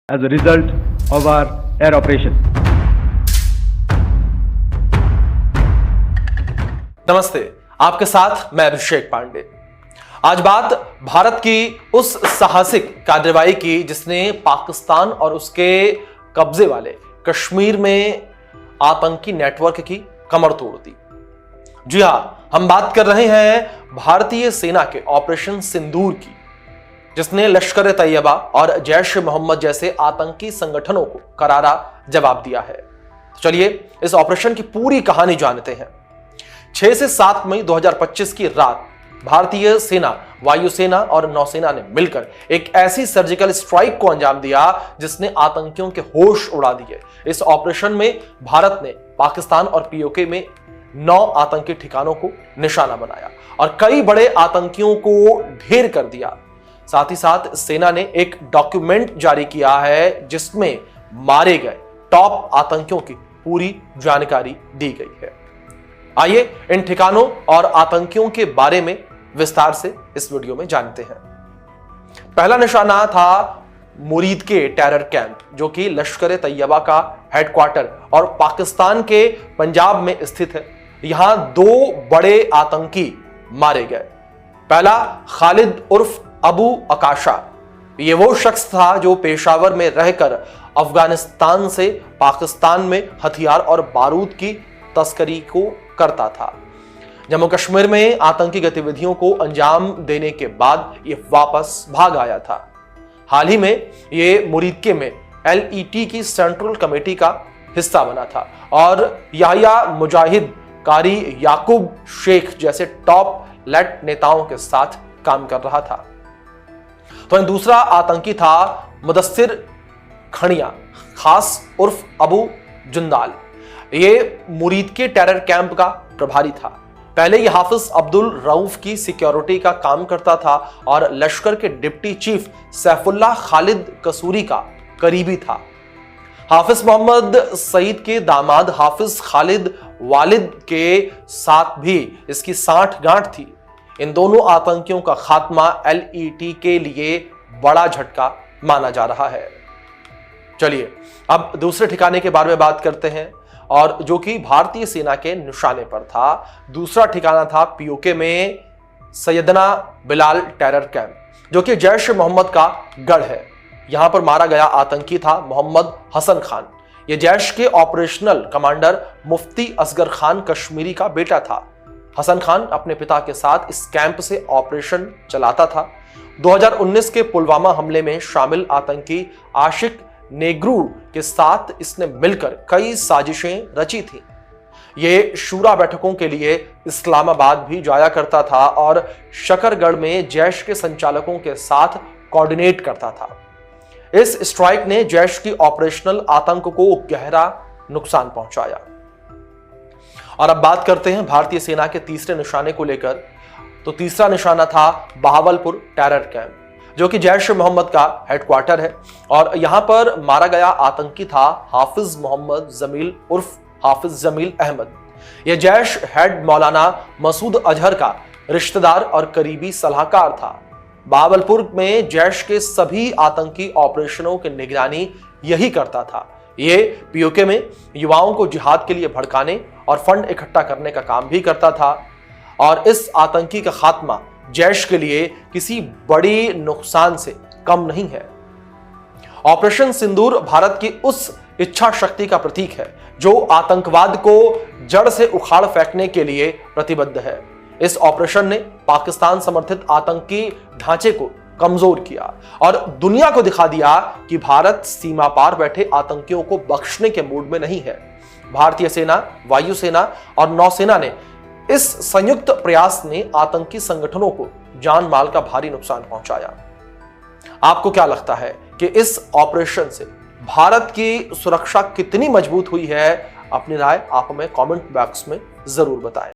as a result of our air operation. नमस्ते, आपके साथ मैं अभिषेक पांडे। आज बात भारत की उस साहसिक कार्रवाई की जिसने पाकिस्तान और उसके कब्जे वाले कश्मीर में आतंकी नेटवर्क की कमर तोड़ दी। जी हां, हम बात कर रहे हैं भारतीय सेना के ऑपरेशन सिंदूर की, जिसने लश्कर तैयबा और जैश मोहम्मद जैसे आतंकी संगठनों को करारा जवाब दिया है। चलिए इस ऑपरेशन की पूरी कहानी जानते हैं। 6 से 7 मई 2025 की रात भारतीय सेना, वायुसेना और नौसेना ने मिलकर एक ऐसी सर्जिकल स्ट्राइक को अंजाम दिया जिसने आतंकियों के होश उड़ा दिए। इस ऑपरेशन में भारत ने पाकिस्तान और पीओके में 9 आतंकी ठिकानों को निशाना बनाया और कई बड़े आतंकियों को ढेर कर दिया। साथ ही साथ सेना ने एक डॉक्यूमेंट जारी किया है जिसमें मारे गए टॉप आतंकियों की पूरी जानकारी दी गई है। आइए इन ठिकानों और आतंकियों के बारे में विस्तार से इस वीडियो में जानते हैं। पहला निशाना था मुरीद के टेरर कैंप, जो कि लश्कर तैयबा का हेडक्वार्टर और पाकिस्तान के पंजाब में स्थित है। यहां 2 बड़े आतंकी मारे गए। पहला खालिद उर्फ अबू अकाशा, ये वो शख्स था जो पेशावर में रहकर अफगानिस्तान से पाकिस्तान में हथियार और बारूद की तस्करी को करता था। जम्मू कश्मीर में आतंकी गतिविधियों को अंजाम देने के बाद ये वापस भाग आया था। हाल ही में ये मुरीदके में LET की सेंट्रल कमेटी का हिस्सा बना था और याह्या मुजाहिद, कारी याकूब शेख जैसे टॉप लेट नेताओं के साथ काम कर रहा था। तो दूसरा आतंकी था मुदस्सिर खनिया खास उर्फ अबू जुंदाल। ये मुरीद के टेरर कैंप का प्रभारी था। पहले ये हाफिज अब्दुल रऊफ की सिक्योरिटी का काम करता था और लश्कर के डिप्टी चीफ सैफुल्लाह खालिद कसूरी का करीबी था। हाफिज मोहम्मद सईद के दामाद हाफिज खालिद वालिद के साथ भी इसकी साठ गांठ थी। इन दोनों आतंकियों का खात्मा LET के लिए बड़ा झटका माना जा रहा है। चलिए अब दूसरे ठिकाने के बारे में बात करते हैं, और जो कि भारतीय सेना के निशाने पर था। दूसरा ठिकाना था पीओके में सैयदना बिलाल टेरर कैंप, जो कि जैश मोहम्मद का गढ़ है। यहां पर मारा गया आतंकी था मोहम्मद हसन खान। यह जैश के ऑपरेशनल कमांडर मुफ्ती असगर खान कश्मीरी का बेटा था। हसन खान अपने पिता के साथ इस कैंप से ऑपरेशन चलाता था। 2019 के पुलवामा हमले में शामिल आतंकी आशिक नेग्रू के साथ इसने मिलकर कई साजिशें रची थी। ये शूरा बैठकों के लिए इस्लामाबाद भी जाया करता था और शकरगढ़ में जैश के संचालकों के साथ कोऑर्डिनेट करता था। इस स्ट्राइक ने जैश की ऑपरेशनल आतंक को गहरा नुकसान पहुंचाया। और अब बात करते हैं भारतीय सेना के तीसरे निशाने को लेकर। तो तीसरा निशाना था बहावलपुर टेरर कैंप, जो कि जैश मोहम्मद का हेडक्वार्टर है, और यहां पर मारा गया आतंकी था हाफिज मोहम्मद जमील उर्फ हाफिज जमील अहमद। यह जैश हेड मौलाना मसूद अजहर का रिश्तेदार और करीबी सलाहकार था। बहावलपुर में जैश के सभी आतंकी ऑपरेशनों की निगरानी यही करता था। ये पीओके में युवाओं को जिहाद के लिए भड़काने और फंड इकट्ठा करने का काम भी करता था, और इस आतंकी का खात्मा जैश के लिए किसी बड़ी नुकसान से कम नहीं है। ऑपरेशन सिंदूर भारत की उस इच्छा शक्ति का प्रतीक है जो आतंकवाद को जड़ से उखाड़ फेंकने के लिए प्रतिबद्ध है। इस ऑपरेशन ने पाकिस्तान समर्थित आतंकी ढांचे को कमजोर किया और दुनिया को दिखा दिया कि भारत सीमा पार बैठे आतंकियों को बख्शने के मूड में नहीं है। भारतीय सेना, वायुसेना और नौसेना ने इस संयुक्त प्रयास ने आतंकी संगठनों को जान माल का भारी नुकसान पहुंचाया। आपको क्या लगता है कि इस ऑपरेशन से भारत की सुरक्षा कितनी मजबूत हुई है? अपनी राय आप हमें कमेंट बॉक्स में जरूर बताएं।